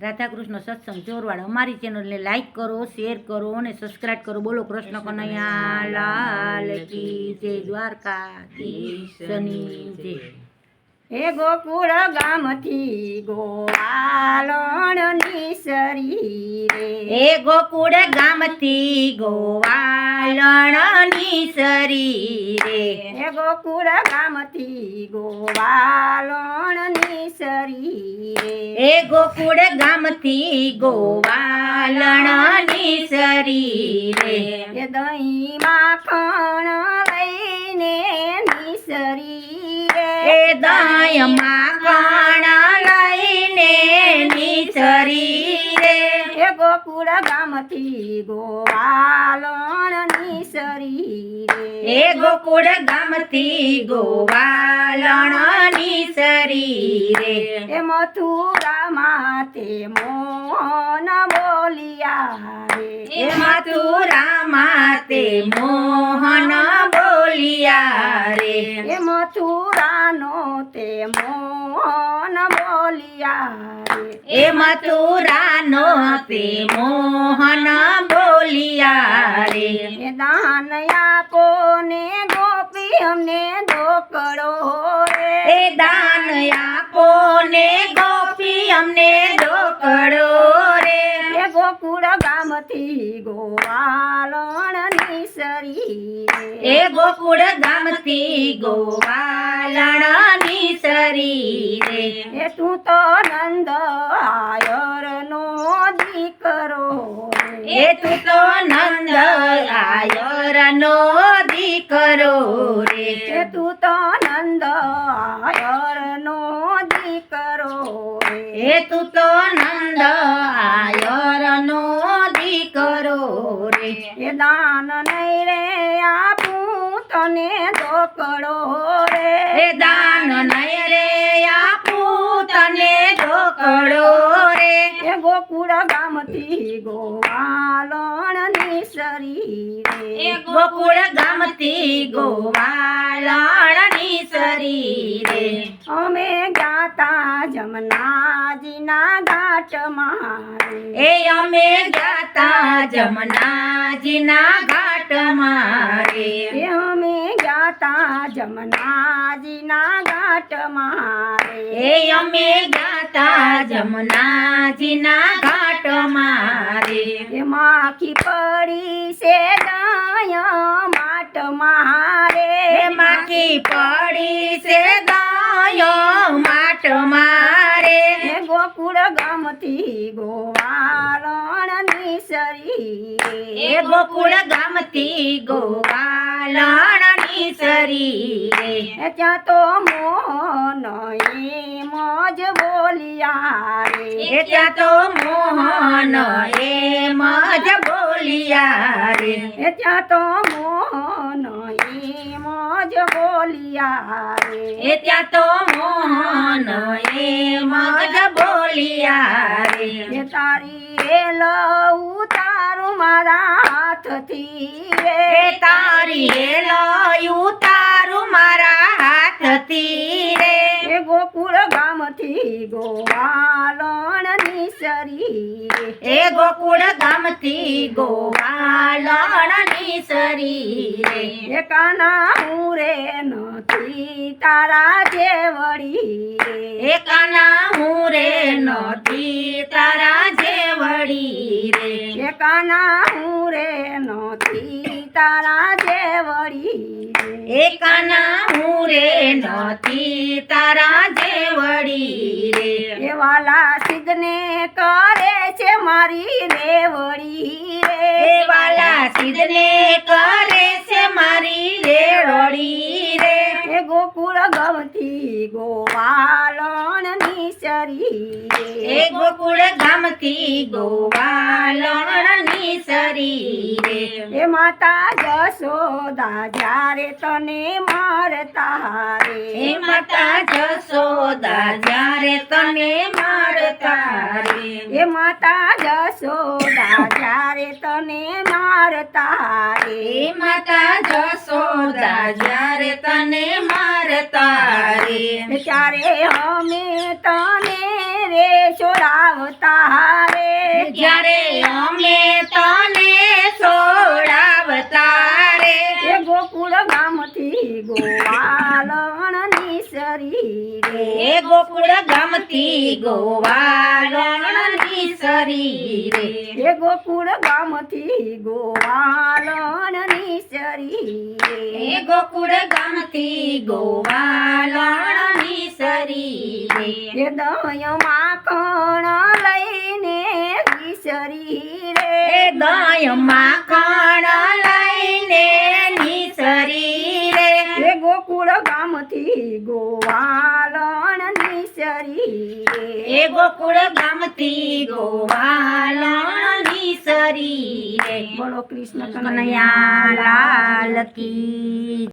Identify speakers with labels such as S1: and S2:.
S1: રાધાકૃષ્ણ સત્સંગ ચોરવાડ અમારી ચેનલને લાઈક કરો, શેર કરો અને સબસ્ક્રાઈબ કરો. બોલો કૃષ્ણ કનૈયા લાલ કી જય, દ્વારકાધીશની જય.
S2: હે ગોકુળ ગામથી ગોવાલણની સરી રે,
S1: હે ગોકુળ ગામથી ગોવાલણની સરી રે,
S2: હે ગોકુળ ગામથી ગોવાલણની સરી રે,
S1: હે ગોકુળ ગામથી ગોવાલણની સરી રે,
S2: હે દહીં માખણ લઈને નિસરી રે,
S1: હે દહીં માખણ લઈને નિસરી રે,
S2: હે ગોકુળ ગામથી ગોવાલણની સરી રે,
S1: હે ગોકુળ ગામથી ગોવાલણની સરી રે,
S2: હે મથુરામાં તે મોહન બોલિયા રે,
S1: હે મથુરામાં તે મોહન બોલિયા રે,
S2: હે મથુરાનો તે મોહન બોલિયા રે,
S1: હે મથુરાનો તે મોહન બોલિયા રે,
S2: હે દાન આપો ને ગોપી અમને ધોકડો રે,
S1: હે દાન આપો ને ગોપી અમને ઢોકળો રે,
S2: હે ગોકુળ ગામથી ગોવાલણની સરી રે,
S1: હે ગોકુળ ગામથી ગોવાલણની સરી રે,
S2: હે તું તો નંદ આયરનો દીકરો રે,
S1: હે તું તો નંદ આયરનો દીકરો રે,
S2: હે તું તો નંદ આયરનો દીકરો રે,
S1: હે તું તો નંદ આયરનો દીકરો રે,
S2: હે દાન નહીં રે આપું તને ધોકડો રે,
S1: હે દાન નય રે આપું તને ઢોકળો રે,
S2: હે ગોકુળ ગામથી ગોવાલણની સરી
S1: હે
S2: રે,
S1: ગોકુળ ગામથી ગોવાલણની સરી રે,
S2: અમે ગાતા જમનાજીના ઘાટ મારે,
S1: એ અમે ગાતા જમનાજીના ઘાટ મારે,
S2: હે અમે ગાતા જમનાજીના ઘાટ મારે,
S1: એ અમે ગાતા જમનાજીના ઘાટ મારે,
S2: હે માખી પડી છે ગાય માટ મારે,
S1: હે માખી પડી છે ગાયો માટ મારે,
S2: હે ગોકુળ ગામથી ગોવાલણની સરી
S1: હે
S2: રે,
S1: ગોકુળ ગામથી ગોવાલણની સરી રે,
S2: હે ત્યાં તો મોહન એમ જ બોલિયા રે,
S1: એ ત્યાં તો મોહન એમ જ બોલિયા રે,
S2: હે ત્યાં તો મોહન એમ જ બોલિયા રે,
S1: એ ત્યાં તો મોહન એમ જ બોલિયા રે,
S2: હે તારી રે લઉં તારું મારા હાથથી
S1: એ
S2: રે,
S1: તારી એ લયું તારું મારા હાથથી રે,
S2: હે ગોકુળ ગામથી ગોવાલણની સરી રે,
S1: એ ગોકુળ ગામથી ગોવાલણની સરી રે,
S2: હે કાના હું રે નથી તારા જેવડી રે,
S1: એ કાના હું રે નથી તારા જેવડી રે,
S2: હે કાના હું રે નથી તારા જેવડી રે,
S1: એ કાના હું રે નથી તારા જેવડી રે,
S2: હે વાલા સિદ્ધને કરે છે મારી રેવડી રે,
S1: એ વાલા સિદ્ધને કરે છે મારી રેવડી રે,
S2: હે ગોકુળ ગામથી ગોવાલણની સરી રે,
S1: એ ગોકુળ ગામથી ગોવાલણની સરી રે,
S2: હે માતા જશોદા જ્યારે તને મારતા રે,
S1: હે માતા જશોદા જ્યારે તને મારતા રે,
S2: હે માતા જશોદા જ્યારે તને મારતા રે,
S1: હે માતા જશોદા જ્યારે તને મારતા રે,
S2: ત્યારે અમે તને રે છોડાવતા
S1: ગોકુળ ગામથી ગોવાલણની સરી રે
S2: એ ગોકુળ ગામથી ગોવાલણની સરી રે
S1: એ ગોકુળ ગામથી ગોવાલણની સરી રે
S2: એ દય માખણ લઈને વિસરી રે
S1: એ દય માખણ લઈને નિસરી રે
S2: એ ગોકુળ ગામથી ગોવાલણની સરી રે
S1: એ ગોકુળ ગામથી ગોવાલણની સરી રે
S2: બોલો કૃષ્ણ
S1: કનૈયા લાલ કી